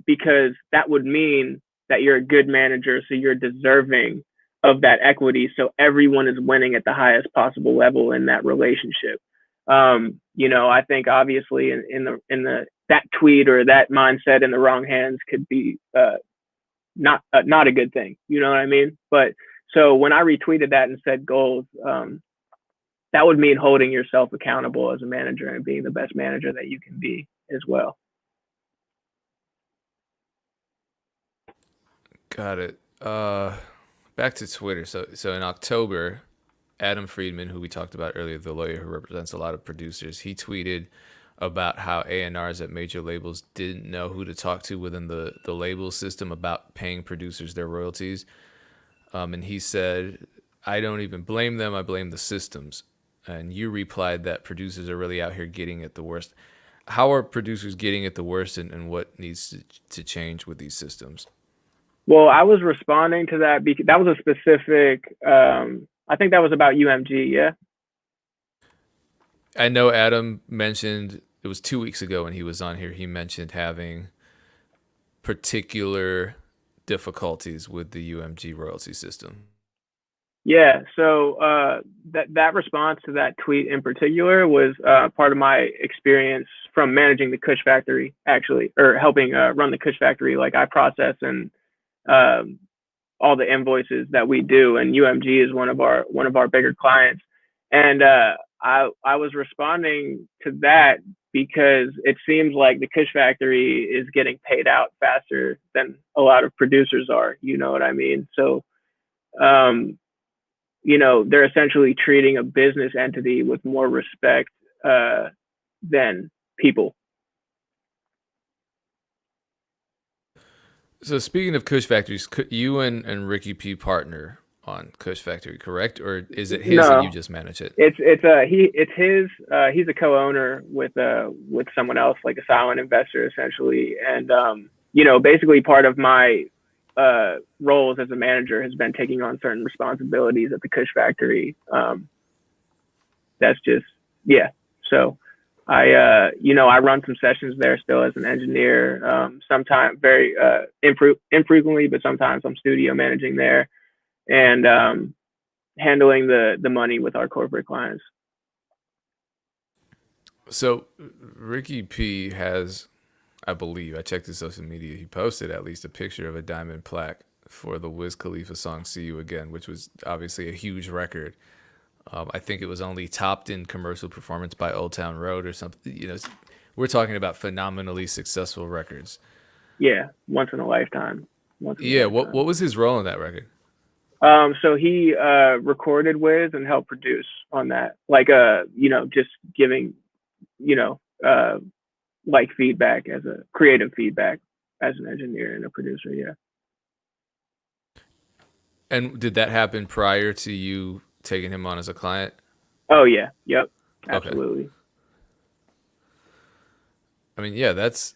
because that would mean that you're a good manager, so you're deserving of that equity, so everyone is winning at the highest possible level in that relationship. I think obviously in the that tweet or that mindset in the wrong hands could be not a good thing. You know what I mean? But so when I retweeted that and said goals, that would mean holding yourself accountable as a manager and being the best manager that you can be as well. Got it. Back to Twitter. So in October, Adam Friedman, who we talked about earlier, the lawyer who represents a lot of producers, he tweeted about how A&Rs at major labels didn't know who to talk to within the label system about paying producers their royalties. And he said, I don't even blame them, I blame the systems. And you replied that producers are really out here getting it the worst. How are producers getting it the worst, and what needs to change with these systems? Well, I was responding to that because that was a specific. I think that was about UMG. Yeah. I know Adam mentioned, it was 2 weeks ago when he was on here, he mentioned having particular difficulties with the UMG royalty system. Yeah. So that response to that tweet in particular was part of my experience from managing the Kush Factory, actually, or helping run the Kush Factory. Like I process and um, all the invoices that we do, and UMG is one of our bigger clients. And I was responding to that because it seems like the Kush Factory is getting paid out faster than a lot of producers are. You know what I mean? So um, they're essentially treating a business entity with more respect than people. So speaking of Kush Factories, you and Ricky P partner on Kush Factory, correct? Or is it his and you No, just manage it? it's his. He's a co-owner with someone else, like a silent investor, essentially. And basically part of my roles as a manager has been taking on certain responsibilities at the Kush Factory. That's just yeah. So I run some sessions there still as an engineer. Sometimes very infrequently, but sometimes I'm studio managing there and handling the money with our corporate clients. So Ricky P has, I believe, I checked his social media, he posted at least a picture of a diamond plaque for the Wiz Khalifa song "See You Again," which was obviously a huge record. I think it was only topped in commercial performance by Old Town Road or something. We're talking about phenomenally successful records. Yeah, once in a lifetime. Once in a Yeah, what lifetime. was his role in that record? So he recorded with and helped produce on that. Like just giving, you know, uh like feedback as a creative feedback as an engineer and a producer, yeah. And did that happen prior to you taking him on as a client? Oh yeah, yep, Okay. absolutely. I mean, yeah, that's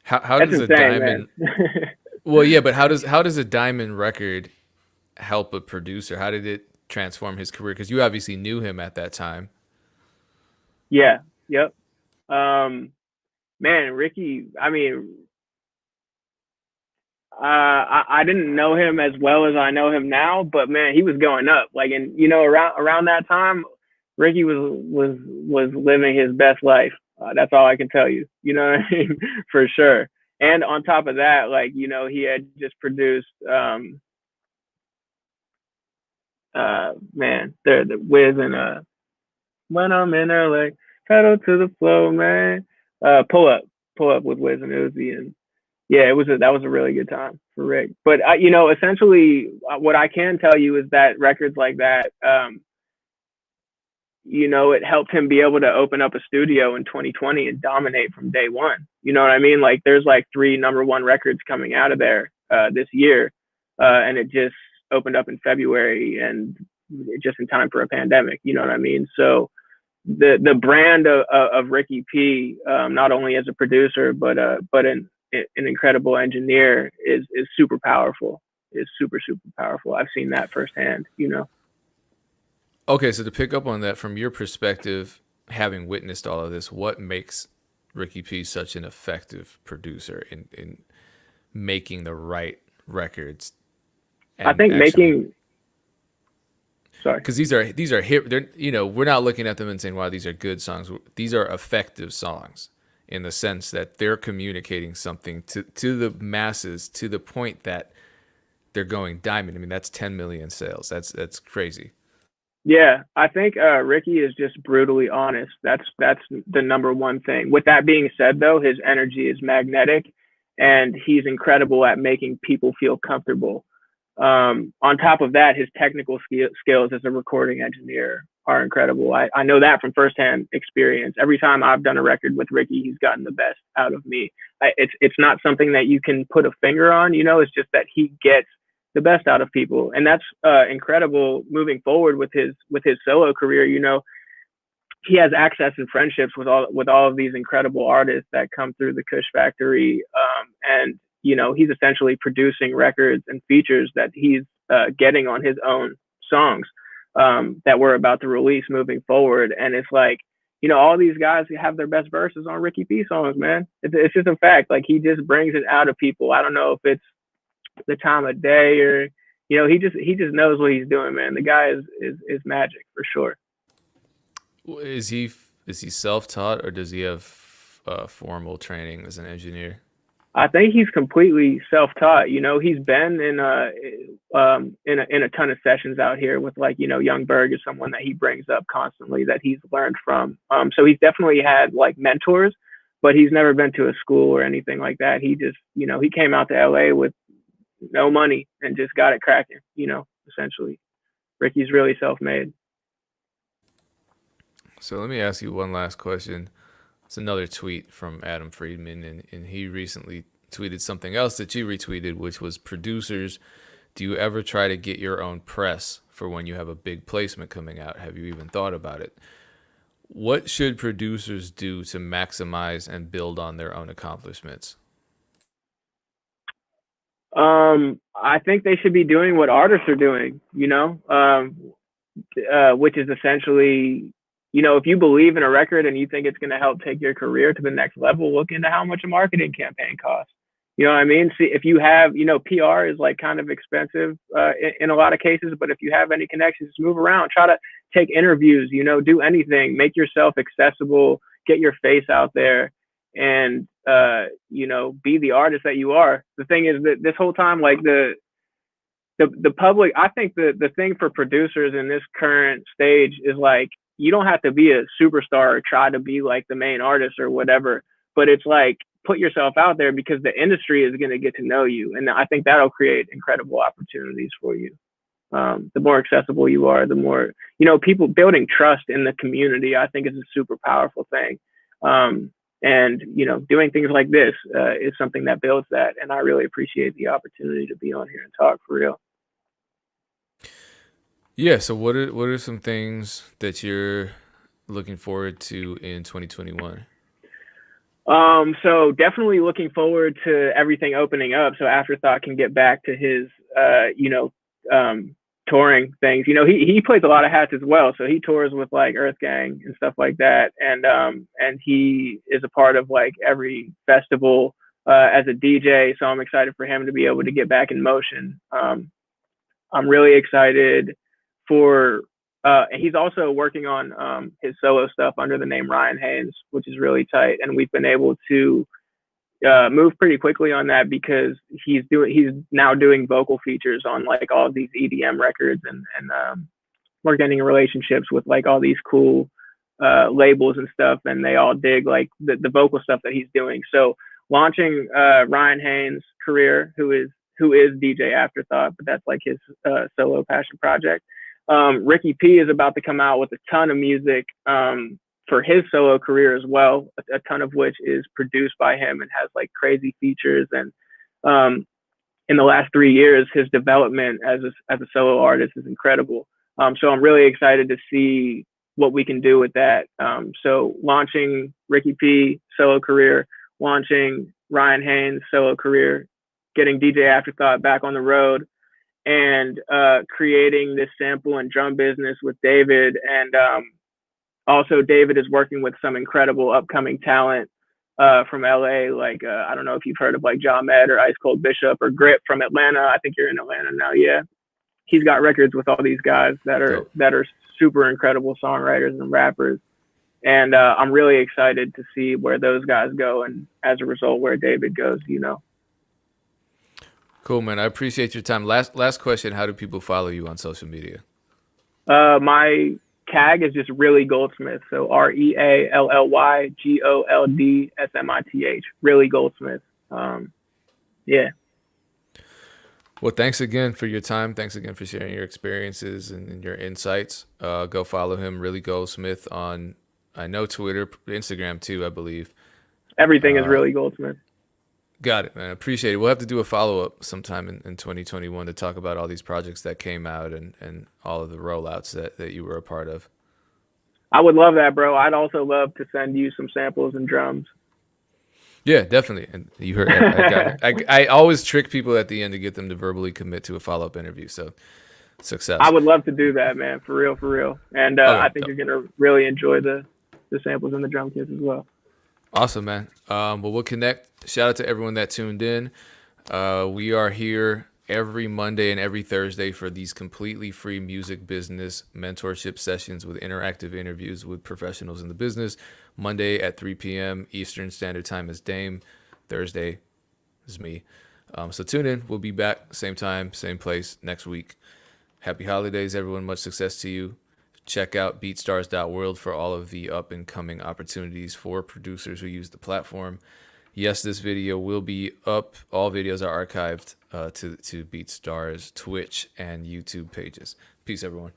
how That's does a insane, man. diamond well, yeah, but how does a diamond record help a producer? How did it transform his career? Because you obviously knew him at that time. Yeah, yep. um Man, Ricky, I mean, I didn't know him as well as I know him now, but man, he was going up. Like, and around that time, Ricky was living his best life. That's all I can tell you. You know what I mean? For sure. And on top of that, like he had just produced man, the Wiz and when I'm in LA, pedal to the flow, man. Pull up with Wiz and Uzi, and yeah, that was a really good time for Rick. But essentially, what I can tell you is that records like that, it helped him be able to open up a studio in 2020 and dominate from day one. You know what I mean? Like, there's like three number one records coming out of there this year, and it just opened up in February, and just in time for a pandemic. You know what I mean? So the brand of Ricky P, not only as a producer but an incredible engineer is super powerful. Is super powerful. I've seen that firsthand. Okay, so to pick up on that from your perspective, having witnessed all of this, what makes Ricky P such an effective producer in making the right records I and think actually, making, sorry. because these are hit. They're, we're not looking at them and saying, wow, these are good songs. These are effective songs in the sense that they're communicating something to the masses to the point that they're going diamond. I mean, that's 10 million sales. That's crazy. Yeah, I think Ricky is just brutally honest. That's the number one thing. With that being said, though, his energy is magnetic, and he's incredible at making people feel comfortable. On top of that, his technical skills as a recording engineer are incredible. I know that from firsthand experience. Every time I've done a record with Ricky, he's gotten the best out of me. It's not something that you can put a finger on. It's just that he gets the best out of people, and that's incredible moving forward with his solo career. He has access and friendships with all of these incredible artists that come through the Kush Factory, and he's essentially producing records and features that he's getting on his own songs that we're about to release moving forward. And it's like, all these guys have their best verses on Ricky P songs, man. It's just a fact. Like, he just brings it out of people. I don't know if it's the time of day, or he just knows what he's doing, man. The guy is magic for sure. Is he self-taught or does he have formal training as an engineer? I think he's completely self-taught. He's been in a ton of sessions out here with, like, Young Berg is someone that he brings up constantly that he's learned from. So he's definitely had like mentors, but he's never been to a school or anything like that. He just, he came out to LA with no money and just got it cracking. Essentially, Ricky's really self-made. So let me ask you one last question. It's another tweet from Adam Friedman, and he recently tweeted something else that you retweeted, which was, producers, do you ever try to get your own press for when you have a big placement coming out? Have you even thought about it? What should producers do to maximize and build on their own accomplishments? I think they should be doing what artists are doing, which is essentially, if you believe in a record and you think it's going to help take your career to the next level, look into how much a marketing campaign costs. You know what I mean? See, if you have, PR is like kind of expensive in a lot of cases, but if you have any connections, move around, try to take interviews, do anything, make yourself accessible, get your face out there, and be the artist that you are. The thing is that this whole time, like, the public, I think the thing for producers in this current stage is, like, you don't have to be a superstar or try to be like the main artist or whatever, but it's like, put yourself out there because the industry is going to get to know you, and I think that'll create incredible opportunities for you. The more accessible you are, the more, people building trust in the community, I think, is a super powerful thing. And doing things like this is something that builds that, and I really appreciate the opportunity to be on here and talk for real. Yeah, so what are some things that you're looking forward to in 2021? So definitely looking forward to everything opening up so Afterthought can get back to his touring things. He plays a lot of hats as well, so he tours with like Earth Gang and stuff like that, and he is a part of like every festival as a DJ, so I'm excited for him to be able to get back in motion. I'm really excited for he's also working on his solo stuff under the name Ryan Haynes, which is really tight, and we've been able to move pretty quickly on that because he's now doing vocal features on like all of these EDM records, and we're getting in relationships with like all these cool labels and stuff, and they all dig like the vocal stuff that he's doing. So launching Ryan Haynes' career, who is DJ Afterthought, but that's like his solo passion project. Ricky P is about to come out with a ton of music for his solo career as well, a ton of which is produced by him and has like crazy features. And in the last 3 years, his development as a solo artist is incredible. So I'm really excited to see what we can do with that. So launching Ricky P solo career, launching Ryan Haynes solo career, getting DJ Afterthought back on the road, and creating this sample and drum business with David. And also David is working with some incredible upcoming talent from LA. Like I don't know if you've heard of like John Med or Ice Cold Bishop or Grip from Atlanta. I think you're in Atlanta now. Yeah, he's got records with all these guys Dope. that are super incredible songwriters and rappers. And I'm really excited to see where those guys go, and as a result, where David goes. You know. Cool, man. I appreciate your time. Last question. How do people follow you on social media? My CAG is just Really Goldsmith. So ReallyGoldsmith. Really Goldsmith. Yeah. Well, thanks again for your time. Thanks again for sharing your experiences and your insights. Go follow him, Really Goldsmith, on, I know, Twitter, Instagram too, I believe. Everything is Really Goldsmith. Got it, man. Appreciate it. We'll have to do a follow-up sometime in 2021 to talk about all these projects that came out and all of the rollouts that you were a part of. I would love that, bro. I'd also love to send you some samples and drums. Yeah, definitely. And you heard, I always trick people at the end to get them to verbally commit to a follow-up interview. So success. I would love to do that, man. For real, for real. And I think you're going to really enjoy the samples and the drum kits as well. Awesome, man. Well, we'll connect. Shout out to everyone that tuned in. We are here every Monday and every Thursday for these completely free music business mentorship sessions with interactive interviews with professionals in the business. Monday at 3 p.m. Eastern Standard Time is Dame. Thursday is me. So tune in. We'll be back same time, same place next week. Happy holidays, everyone. Much success to you. Check out BeatStars.world for all of the up-and-coming opportunities for producers who use the platform. Yes, this video will be up. All videos are archived to BeatStars Twitch and YouTube pages. Peace, everyone.